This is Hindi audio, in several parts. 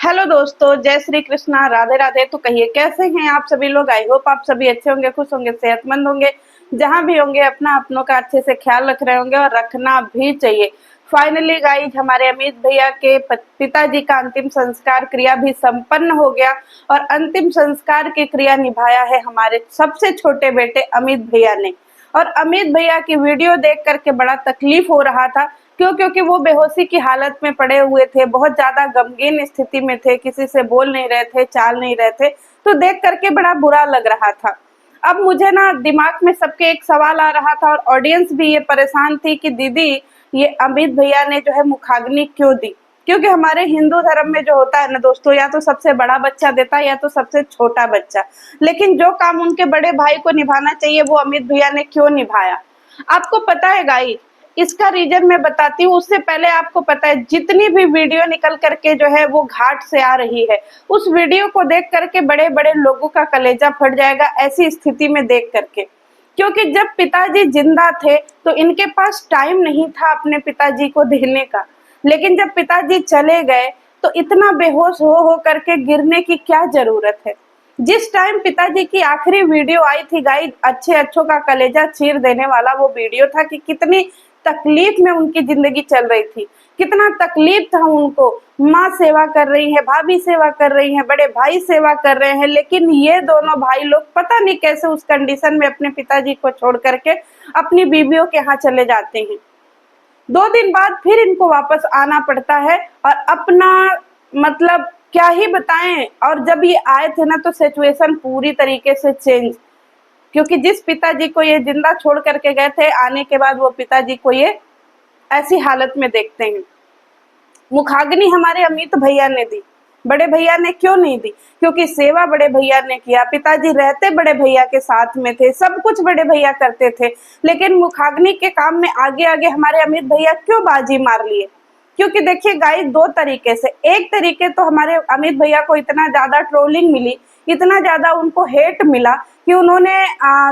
हेलो दोस्तों, जय श्री कृष्णा, राधे राधे। तो कहिए कैसे हैं आप सभी लोग। आई होप आप सभी अच्छे होंगे, खुश होंगे, सेहतमंद होंगे। जहां भी होंगे अपना अपनों का अच्छे से ख्याल रख रहे होंगे और रखना भी चाहिए। फाइनली गाइज हमारे अमित भैया के पिताजी का अंतिम संस्कार क्रिया भी संपन्न हो गया और अंतिम संस्कार की क्रिया निभाया है हमारे सबसे छोटे बेटे अमित भैया ने। और अमित भैया की वीडियो देख करके बड़ा तकलीफ हो रहा था। क्योंकि वो बेहोशी की हालत में पड़े हुए थे, बहुत ज्यादा गमगीन स्थिति में थे, किसी से बोल नहीं रहे थे, चाल नहीं रहे थे। तो देख करके बड़ा बुरा लग रहा था। अब मुझे ना दिमाग में सबके एक सवाल आ रहा था और ऑडियंस भी ये परेशान थी कि दीदी ये अमित भैया ने जो है मुखाग्नि क्यों दी। क्योंकि हमारे हिंदू धर्म में जो होता है ना दोस्तों, या तो सबसे बड़ा बच्चा देता है या तो सबसे छोटा बच्चा। लेकिन जो काम उनके बड़े भाई को निभाना चाहिए वो अमित भैया ने क्यों निभाया। आपको पता है गाइस, इसका रीजन मैं बताती हूँ। उससे पहले आपको पता है जितनी भी वीडियो निकल करके जो है वो घाट से आ रही है, उस वीडियो को देख करके बड़े बड़े लोगों का कलेजा फट जाएगा ऐसी स्थिति में देख करके। क्योंकि जब पिताजी जिंदा थे तो इनके पास टाइम नहीं था अपने पिताजी को देने का। लेकिन जब पिताजी चले गए तो इतना बेहोश हो करके गिरने की क्या जरूरत है। जिस टाइम पिताजी की आखिरी वीडियो आई थी गाइस, अच्छे अच्छों का कलेजा चीर देने वाला वो वीडियो था कि कितनी तकलीफ में उनकी जिंदगी चल रही थी, कितना तकलीफ था उनको। माँ सेवा कर रही है, भाभी सेवा कर रही है, बड़े भाई सेवा कर रहे हैं, लेकिन ये दोनों भाई लोग पता नहीं कैसे उस कंडीशन में अपने पिताजी को छोड़ करके अपनी बीवियों के यहाँ चले जाते हैं। 2 दिन बाद फिर इनको वापस आना पड़ता है और अपना मतलब क्या ही बताएं। और जब ये आए थे ना तो सिचुएशन पूरी तरीके से चेंज। क्योंकि जिस पिताजी को ये जिंदा छोड़ करके गए थे, आने के बाद वो पिताजी को ये ऐसी हालत में देखते हैं। मुखाग्नि हमारे अमित भैया ने दी, बड़े भैया ने क्यों नहीं दी? क्योंकि सेवा बड़े भैया ने किया, पिताजी रहते बड़े भैया के साथ में थे, सब कुछ बड़े भैया करते थे। लेकिन मुखाग्नि के काम में आगे आगे हमारे अमित भैया क्यों बाजी मार लिए? क्योंकि देखिए गाइस, 2 तरीके से। एक तरीके तो हमारे अमित भैया को इतना ज्यादा ट्रोलिंग मिली, इतना ज्यादा उनको हेट मिला कि उन्होंने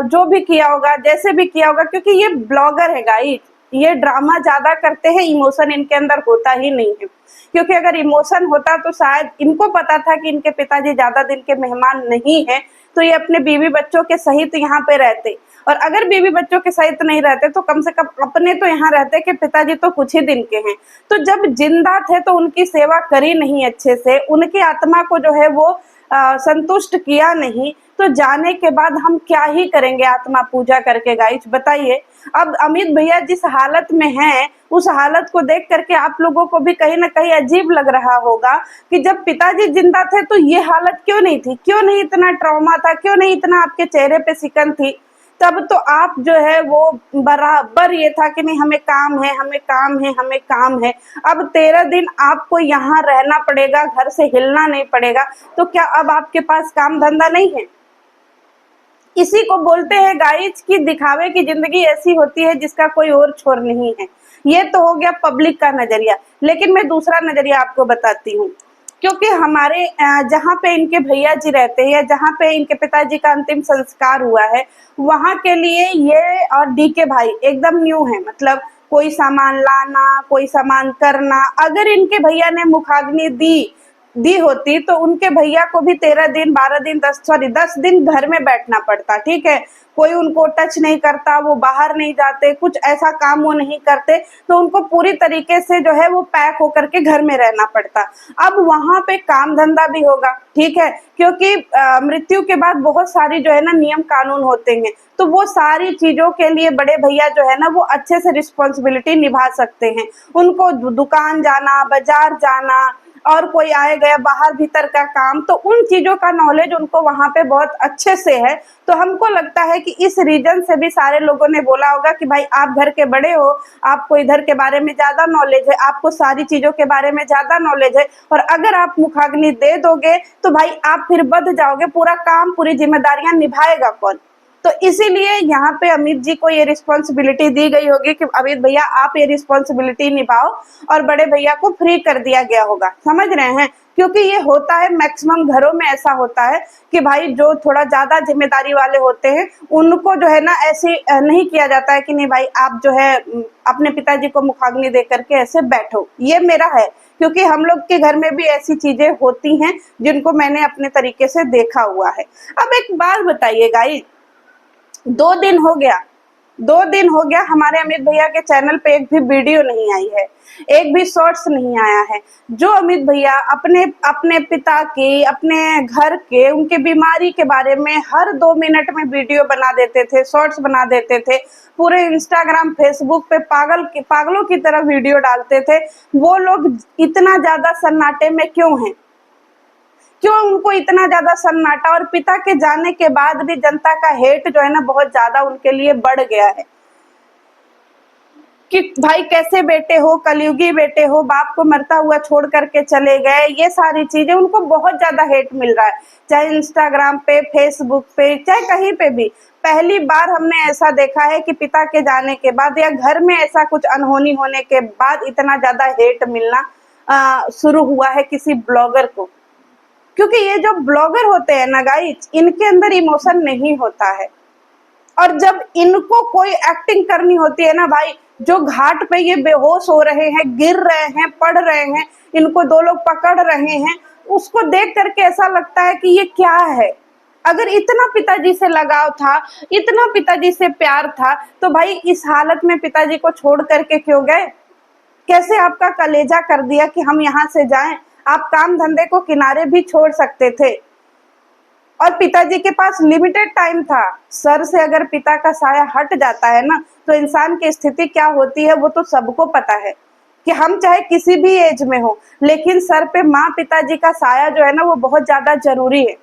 जो भी किया होगा, जैसे भी किया होगा, क्योंकि ये ब्लॉगर है गाइस, ये ड्रामा ज्यादा करते हैं, इमोशन इनके अंदर होता ही नहीं है। क्योंकि अगर इमोशन होता तो शायद इनको पता था कि इनके पिताजी ज्यादा दिन के मेहमान नहीं है, तो ये अपने बीवी बच्चों के सहित यहाँ पे रहते। और अगर बीवी बच्चों के सहित नहीं रहते तो कम से कम अपने तो यहाँ रहते कि पिताजी तो कुछ ही दिन के हैं। तो जब जिंदा थे तो उनकी सेवा करी नहीं अच्छे से, उनकी आत्मा को जो है वो संतुष्ट किया नहीं, तो जाने के बाद हम क्या ही करेंगे आत्मा पूजा करके गाइस, बताइए। अब अमित भैया जिस हालत में हैं, उस हालत को देख करके आप लोगों को भी कहीं ना कहीं अजीब लग रहा होगा कि जब पिताजी जिंदा थे तो ये हालत क्यों नहीं थी, क्यों नहीं इतना ट्रॉमा था, क्यों नहीं इतना आपके चेहरे पे सिकन थी। तब तो आप जो है वो बराबर ये था कि नहीं हमें काम है, हमें काम है, हमें काम है। अब 13 दिन आपको यहाँ रहना पड़ेगा, घर से हिलना नहीं पड़ेगा, तो क्या अब आपके पास काम धंधा नहीं है? इसी को बोलते हैं गाइस कि दिखावे की जिंदगी ऐसी होती है जिसका कोई और छोर नहीं है। ये तो हो गया पब्लिक का नजरिया, लेकिन मैं दूसरा नजरिया आपको बताती हूँ। क्योंकि हमारे जहाँ पे इनके भैया जी रहते हैं या जहाँ पे इनके पिताजी का अंतिम संस्कार हुआ है, वहां के लिए ये और डी के भाई एकदम न्यू है। मतलब कोई सामान लाना, कोई सामान करना। अगर इनके भैया ने मुखाग्नि दी होती तो उनके भैया को भी 13 दिन 12 दिन 10 दिन घर में बैठना पड़ता, ठीक है। कोई उनको टच नहीं करता, वो बाहर नहीं जाते, कुछ ऐसा काम वो नहीं करते, तो उनको पूरी तरीके से जो है वो पैक होकर के घर में रहना पड़ता। अब वहां पे काम धंधा भी होगा, ठीक है, क्योंकि मृत्यु के बाद बहुत सारी जो है ना नियम कानून होते हैं, तो वो सारी चीजों के लिए बड़े भैया जो है ना वो अच्छे से रिस्पॉन्सिबिलिटी निभा सकते हैं। उनको दुकान जाना, बाजार जाना और कोई आए गया बाहर भीतर का काम, तो उन चीजों का नॉलेज उनको वहां पे बहुत अच्छे से है। तो हमको लगता है कि इस रीजन से भी सारे लोगों ने बोला होगा कि भाई आप घर के बड़े हो, आपको इधर के बारे में ज्यादा नॉलेज है, आपको सारी चीजों के बारे में ज्यादा नॉलेज है, और अगर आप मुखाग्नि दे दोगे तो भाई आप फिर बंध जाओगे, पूरा काम पूरी जिम्मेदारियां निभाएगा कौन? तो इसीलिए यहाँ पे अमित जी को ये रिस्पॉन्सिबिलिटी दी गई होगी कि अमित भैया आप ये रिस्पॉन्सिबिलिटी निभाओ, और बड़े भैया को फ्री कर दिया गया होगा, समझ रहे हैं। क्योंकि ये होता है मैक्सिमम घरों में ऐसा होता है कि भाई जो थोड़ा ज्यादा जिम्मेदारी वाले होते हैं उनको जो है ना ऐसे नहीं किया जाता है कि नहीं भाई आप जो है अपने पिताजी को मुखाग्नि दे करके ऐसे बैठो। ये मेरा है, क्योंकि हम लोग के घर में भी ऐसी चीजें होती हैं जिनको मैंने अपने तरीके से देखा हुआ है। अब एक बात बताइए गाइस, 2 दिन हो गया, 2 दिन हो गया हमारे अमित भैया के चैनल पे एक भी वीडियो नहीं आई है, एक भी शॉर्ट्स नहीं आया है। जो अमित भैया अपने अपने पिता के, अपने घर के, उनके बीमारी के बारे में हर 2 मिनट में वीडियो बना देते थे, शॉर्ट्स बना देते थे, पूरे इंस्टाग्राम फेसबुक पे पागलों की तरह वीडियो डालते थे, वो लोग इतना ज्यादा सन्नाटे में क्यों हैं? क्यों उनको इतना ज्यादा सन्नाटा? और पिता के जाने के बाद भी जनता का हेट जो है ना बहुत ज्यादा उनके लिए बढ़ गया है कि भाई कैसे बेटे हो, कलयुगी बेटे हो, बाप को मरता हुआ छोड़ करके चले गए, ये सारी चीजें उनको बहुत ज्यादा हेट मिल रहा है, चाहे इंस्टाग्राम पे, फेसबुक पे, चाहे कहीं पे भी। पहली बार हमने ऐसा देखा है कि पिता के जाने के बाद या घर में ऐसा कुछ अनहोनी होने के बाद इतना ज्यादा हेट मिलना शुरू हुआ है किसी ब्लॉगर को। क्योंकि ये जो ब्लॉगर होते हैं ना गाइस, इनके अंदर इमोशन नहीं होता है, और जब इनको कोई एक्टिंग करनी होती है ना भाई, जो घाट पे ये बेहोश हो रहे हैं, गिर रहे हैं, पड़ रहे हैं, इनको 2 लोग पकड़ रहे हैं, उसको देख करके ऐसा लगता है कि ये क्या है। अगर इतना पिताजी से लगाव था, इतना पिताजी से प्यार था, तो भाई इस हालत में पिताजी को छोड़ करके क्यों गए? कैसे आपका कलेजा कर दिया कि हम यहाँ से जाएं? आप काम धंधे को किनारे भी छोड़ सकते थे, और पिताजी के पास लिमिटेड टाइम था। सर से अगर पिता का साया हट जाता है ना, तो इंसान की स्थिति क्या होती है वो तो सबको पता है कि हम चाहे किसी भी एज में हो, लेकिन सर पे माँ पिताजी का साया जो है ना वो बहुत ज्यादा जरूरी है।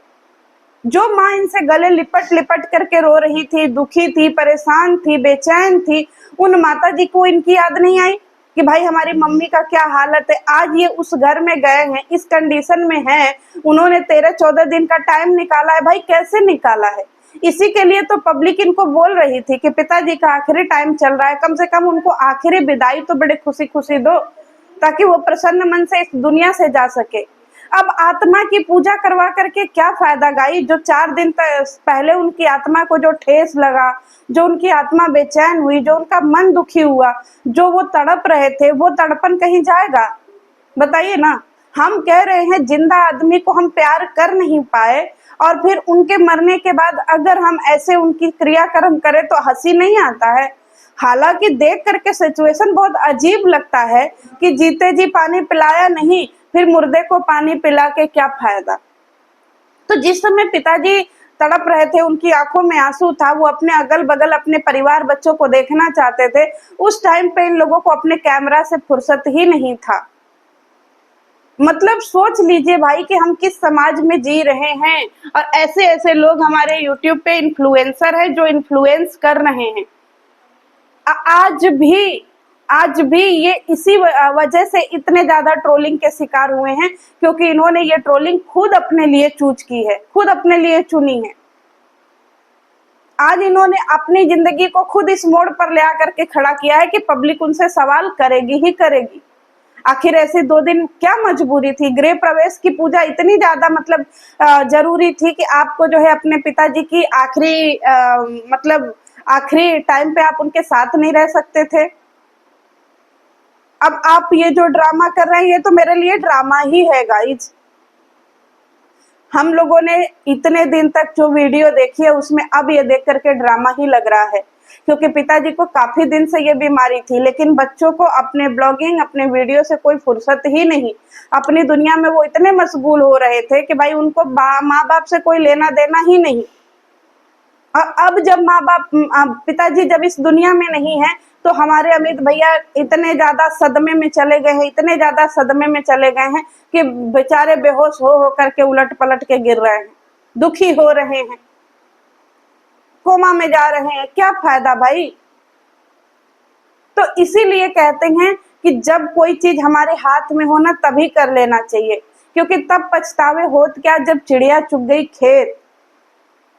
जो माँ इनसे गले लिपट लिपट करके रो रही थी, दुखी थी, परेशान थी, बेचैन थी, उन माता जी को इनकी याद नहीं आई कि भाई हमारी मम्मी का क्या हालत है? आज ये उस घर में गए हैं, इस कंडीशन में है, उन्होंने 13-14 दिन का टाइम निकाला है। भाई कैसे निकाला है? इसी के लिए तो पब्लिक इनको बोल रही थी कि पिताजी का आखिरी टाइम चल रहा है, कम से कम उनको आखिरी विदाई तो बड़े खुशी खुशी दो, ताकि वो प्रसन्न मन से इस दुनिया से जा सके। अब आत्मा की पूजा करवा करके क्या फायदा गाई? जो 4 दिन पहले उनकी आत्मा को जो ठेस लगा, जो उनकी आत्मा बेचैन हुई, जो उनका मन दुखी हुआ, जो वो तड़प रहे थे, वो तड़पन कहीं जाएगा? बताइए ना। हम कह रहे हैं जिंदा आदमी को हम प्यार कर नहीं पाए, और फिर उनके मरने के बाद अगर हम ऐसे उनकी क्रियाकर्म करें तो हंसी नहीं आता है? हालांकि देख करके सिचुएशन बहुत अजीब लगता है कि जीते जी पानी पिलाया नहीं, फिर मुर्दे को पानी पिला के क्या फायदा। तो जिस समय पिताजी तड़प रहे थे, उनकी आंखों में आंसू था, वो अपने अगल बगल अपने परिवार बच्चों को देखना चाहते थे, उस टाइम पे इन लोगों को अपने कैमरा से फुर्सत ही नहीं था। मतलब सोच लीजिए भाई कि हम किस समाज में जी रहे हैं, और ऐसे ऐसे लोग हमारे यूट्यूब पे इन्फ्लुएंसर हैं जो इन्फ्लुएंस कर रहे हैं। आज भी ये इसी वजह से इतने ज्यादा ट्रोलिंग के शिकार हुए हैं, क्योंकि इन्होंने ये ट्रोलिंग खुद अपने लिए चूज की है, खुद अपने लिए चुनी है। आज इन्होंने अपनी जिंदगी को खुद इस मोड़ पर ले आकर के खड़ा किया है कि पब्लिक उनसे सवाल करेगी ही करेगी। आखिर ऐसे 2 दिन क्या मजबूरी थी? गृह प्रवेश की पूजा इतनी ज्यादा मतलब जरूरी थी कि आपको जो है अपने पिताजी की आखिरी टाइम पे आप उनके साथ नहीं रह सकते थे? अब आप ये जो ड्रामा कर रहे हैं, ये तो मेरे लिए ड्रामा ही है गाइज। हम लोगों ने इतने दिन तक जो वीडियो देखी है उसमें अब ये देख करके ड्रामा ही लग रहा है, क्योंकि पिताजी को काफी दिन से ये बीमारी थी, लेकिन बच्चों को अपने ब्लॉगिंग, अपने वीडियो से कोई फुर्सत ही नहीं। अपनी दुनिया में वो इतने मशगूल हो रहे थे कि भाई उनको माँ बाप से कोई लेना देना ही नहीं। और अब जब पिताजी जब इस दुनिया में नहीं है, तो हमारे अमित भैया इतने ज्यादा सदमे में चले गए हैं, इतने ज्यादा सदमे में चले गए हैं कि बेचारे बेहोश हो करके उलट पलट के गिर रहे हैं, दुखी हो रहे हैं, कोमा में जा रहे हैं। क्या फायदा भाई? तो इसीलिए कहते हैं कि जब कोई चीज हमारे हाथ में हो ना, तभी कर लेना चाहिए, क्योंकि तब पछतावे होत क्या जब चिड़िया चुग गई खेत।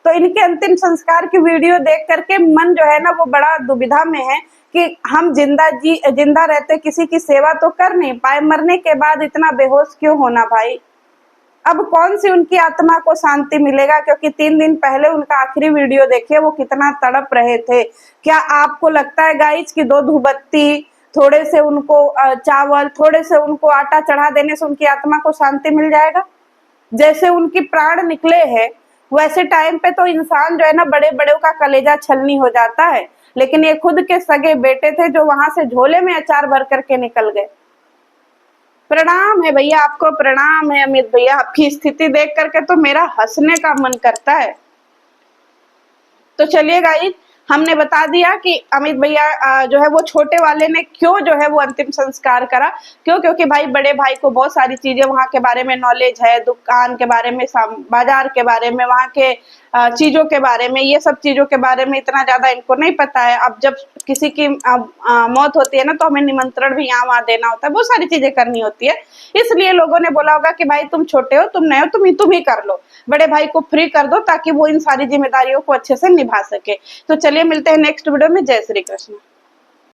तो इनके अंतिम संस्कार की वीडियो देख करके मन जो है ना वो बड़ा दुविधा में है कि हम जिंदा रहते किसी की सेवा तो कर नहीं पाए, मरने के बाद इतना बेहोश क्यों होना भाई? अब कौन सी उनकी आत्मा को शांति मिलेगा? क्योंकि 3 दिन पहले उनका आखिरी वीडियो देखिए, वो कितना तड़प रहे थे। क्या आपको लगता है गाइज कि 2 धूपबत्ती थोड़े से उनको चावल, थोड़े से उनको आटा चढ़ा देने से उनकी आत्मा को शांति मिल जाएगा? जैसे उनकी प्राण निकले हैं, वैसे टाइम पे तो इंसान जो है ना बड़े बड़ों का कलेजा छलनी हो जाता है, लेकिन ये खुद के सगे बेटे थे जो वहां से झोले में अचार भर करके निकल गए। प्रणाम है भैया आपको, प्रणाम है अमित भैया। आपकी स्थिति देख करके तो मेरा हंसने का मन करता है। तो चलिए गाइस, हमने बता दिया कि अमित भैया जो है वो छोटे वाले ने क्यों जो है वो अंतिम संस्कार करा। क्यों? क्योंकि भाई बड़े भाई को बहुत सारी चीजें वहां के बारे में नॉलेज है, दुकान के बारे में, बाजार के बारे में, वहां के चीजों के बारे में, ये सब चीजों के बारे में इतना ज्यादा इनको नहीं पता है। अब जब किसी की मौत होती है ना तो हमें निमंत्रण भी यहाँ वहां देना होता है, बहुत सारी चीजें करनी होती है। इसलिए लोगों ने बोला होगा कि भाई तुम छोटे हो, तुम नए हो, तुम ही कर लो, बड़े भाई को फ्री कर दो ताकि वो इन सारी जिम्मेदारियों को अच्छे से निभा सके। तो चलिए मिलते हैं नेक्स्ट वीडियो में। जय श्री कृष्ण।